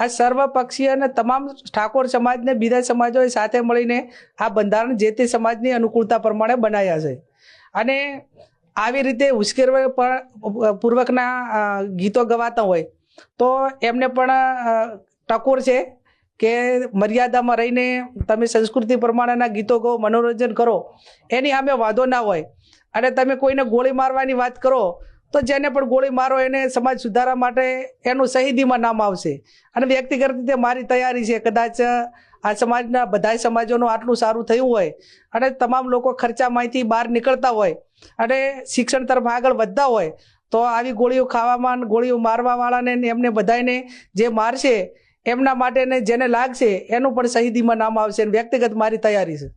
આ સર્વપક્ષીય અને તમામ ઠાકોર સમાજને બીજા સમાજોએ સાથે મળીને આ બંધારણ જે તે સમાજની અનુકૂળતા પ્રમાણે બનાવ્યા છે અને આવી રીતે ઉશ્કેરવા પૂર્વકના ગીતો ગવાતા હોય તો એમને પણ ટકોર છે કે મર્યાદામાં રહીને તમે સંસ્કૃતિ પ્રમાણેના ગીતો ગો, મનોરંજન કરો, એની સામે વાંધો ના હોય. અને તમે કોઈને ગોળી મારવાની વાત કરો તો જેને પણ ગોળી મારો એને સમાજ સુધારા માટે એનું શહીદીમાં નામ આવશે. અને વ્યક્તિગત રીતે મારી તૈયારી છે, કદાચ આ સમાજના બધા સમાજોનું આટલું સારું થયું હોય અને તમામ લોકો ખર્ચામાંથી બહાર નીકળતા હોય અને શિક્ષણ તરફ આગળ વધતા હોય તો આવી ગોળીઓ ખાવામાં, ગોળીઓ મારવાવાળાને એમને બધાને જે મારશે એમના માટે જેને લાગશે એનું પણ શહીદીમાં નામ આવશે. વ્યક્તિગત મારી તૈયારી છે.